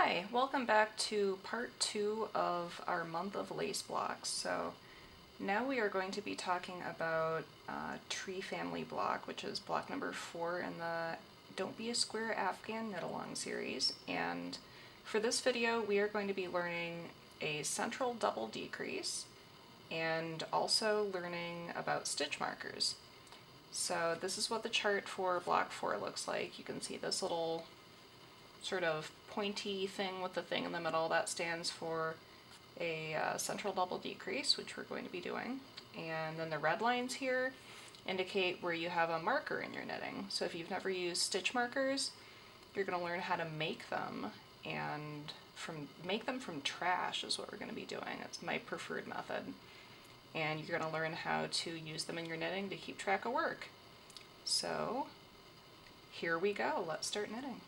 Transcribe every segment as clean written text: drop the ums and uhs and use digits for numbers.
Hi, welcome back to part 2 of our month of lace blocks. So now we are going to be talking about tree family block, which is block number 4 in the Don't Be a Square Afghan Knitalong series. And for this video we are going to be learning a central double decrease and also learning about stitch markers. So this is what the chart for block 4 looks like. You can see this little sort of pointy thing with the thing in the middle. That stands for a central double decrease, which we're going to be doing. And then the red lines here indicate where you have a marker in your knitting. So if you've never used stitch markers, you're going to learn how to make them, and make them from trash is what we're going to be doing. It's my preferred method. And you're going to learn how to use them in your knitting to keep track of work. So here we go. Let's start knitting.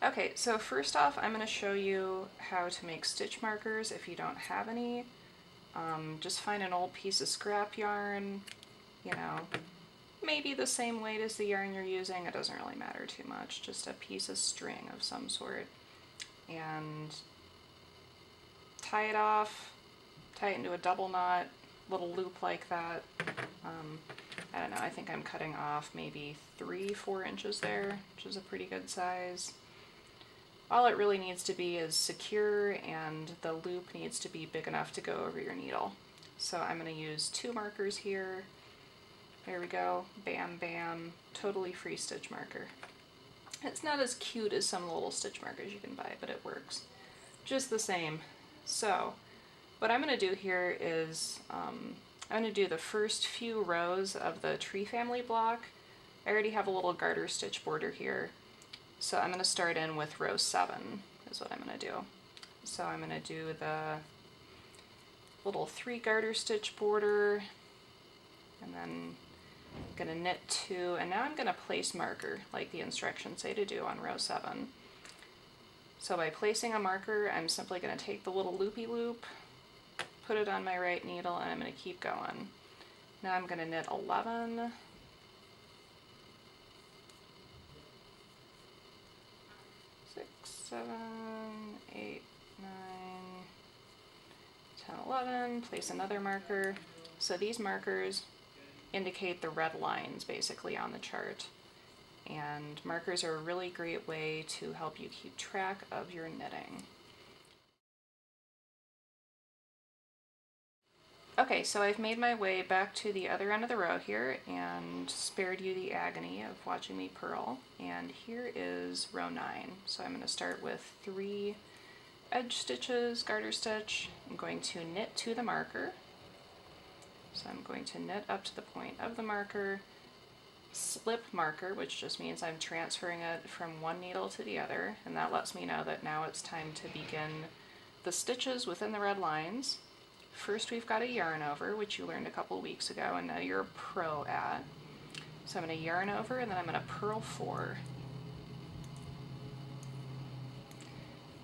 Okay, so first off, I'm going to show you how to make stitch markers if you don't have any. Just find an old piece of scrap yarn, you know, maybe the same weight as the yarn you're using, it doesn't really matter too much, just a piece of string of some sort. And tie it off, tie it into a double knot, little loop like that. I don't know, I think I'm cutting off maybe 3-4 inches there, which is a pretty good size. All it really needs to be is secure, and the loop needs to be big enough to go over your needle. So I'm going to use 2 markers here. There we go. Bam, bam. Totally free stitch marker. It's not as cute as some little stitch markers you can buy, but it works just the same. So what I'm going to do here is I'm going to do the first few rows of the tree family block. I already have a little garter stitch border here. So I'm going to start in with row 7 is what I'm going to do. So I'm going to do the little 3 garter stitch border, and then I'm going to knit 2, and now I'm going to place marker like the instructions say to do on row 7. So by placing a marker, I'm simply going to take the little loopy loop, put it on my right needle, and I'm going to keep going. Now I'm going to knit 11, 7, 8, 9, 10, 11, place another marker. So these markers indicate the red lines basically on the chart. And markers are a really great way to help you keep track of your knitting. Okay, so I've made my way back to the other end of the row here and spared you the agony of watching me purl. And here is row 9. So I'm going to start with 3 edge stitches, garter stitch. I'm going to knit to the marker. So I'm going to knit up to the point of the marker, slip marker, which just means I'm transferring it from one needle to the other, and that lets me know that now it's time to begin the stitches within the red lines. First we've got a yarn over, which you learned a couple weeks ago and now you're a pro at. So I'm going to yarn over, and then I'm going to purl 4.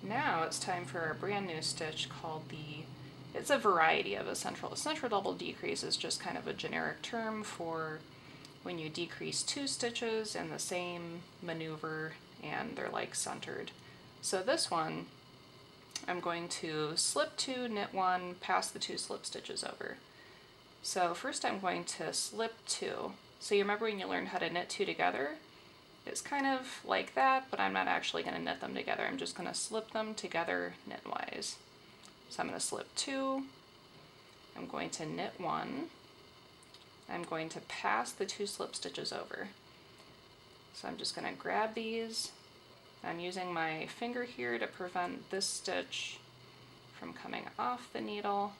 Now it's time for a brand new stitch called it's a variety of a central. A central double decrease is just kind of a generic term for when you decrease 2 stitches in the same maneuver and they're like centered. So this one, I'm going to slip 2, knit 1, pass the 2 slip stitches over. So first I'm going to slip 2. So you remember when you learned how to knit 2 together? It's kind of like that, but I'm not actually going to knit them together. I'm just going to slip them together knitwise. So I'm going to slip 2, I'm going to knit 1, I'm going to pass the 2 slip stitches over. So I'm just going to grab these. I'm using my finger here to prevent this stitch from coming off the needle.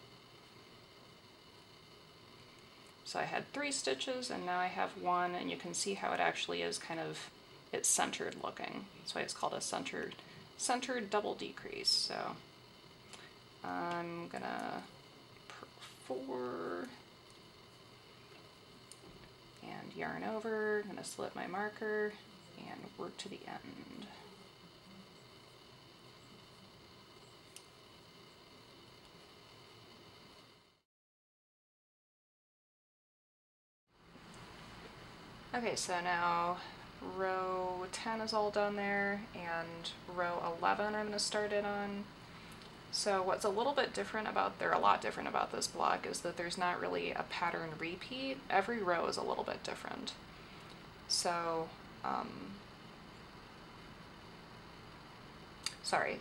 So I had 3 stitches and now I have 1, and you can see how it actually is it's centered looking. That's why it's called a centered double decrease. So I'm gonna purl 4 and yarn over. I'm gonna slip my marker and work to the end. Okay, so now row 10 is all done there, and row 11 I'm going to start it on. So what's a little bit different about, they're a lot different about this block, is that there's not really a pattern repeat. Every row is a little bit different. So,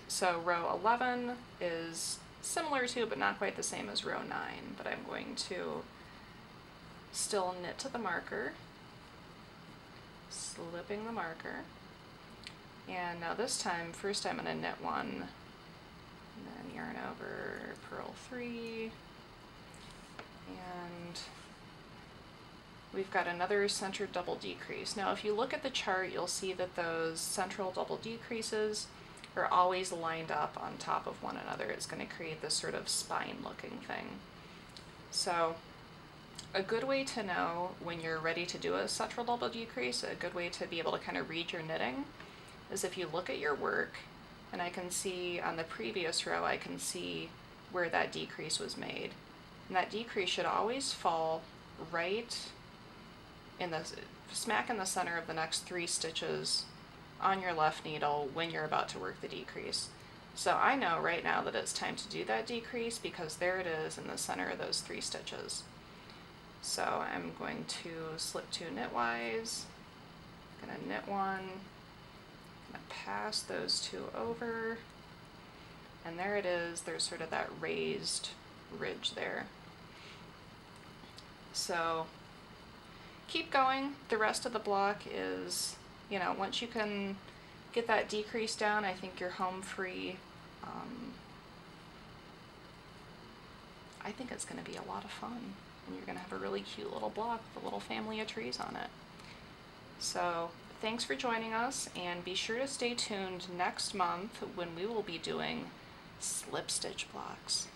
so row 11 is similar to, but not quite the same as row 9, but I'm going to still knit to the marker, slipping the marker, and now this time, first I'm going to knit one, and then yarn over, purl 3, and we've got another centered double decrease. Now if you look at the chart, you'll see that those central double decreases are always lined up on top of one another. It's going to create this sort of spine looking thing. So a good way to know when you're ready to do a central double decrease, a good way to be able to kind of read your knitting, is if you look at your work, and I can see on the previous row, I can see where that decrease was made. And that decrease should always fall right in the, smack in the center of the next 3 stitches on your left needle when you're about to work the decrease. So I know right now that it's time to do that decrease because there it is in the center of those 3 stitches. So I'm going to slip 2 knitwise, gonna knit 1, gonna pass those 2 over, and there it is. There's sort of that raised ridge there. So keep going. The rest of the block is, you know, once you can get that decrease down, I think you're home free. I think it's going to be a lot of fun, and you're going to have a really cute little block with a little family of trees on it. So thanks for joining us, and be sure to stay tuned next month when we will be doing slip stitch blocks.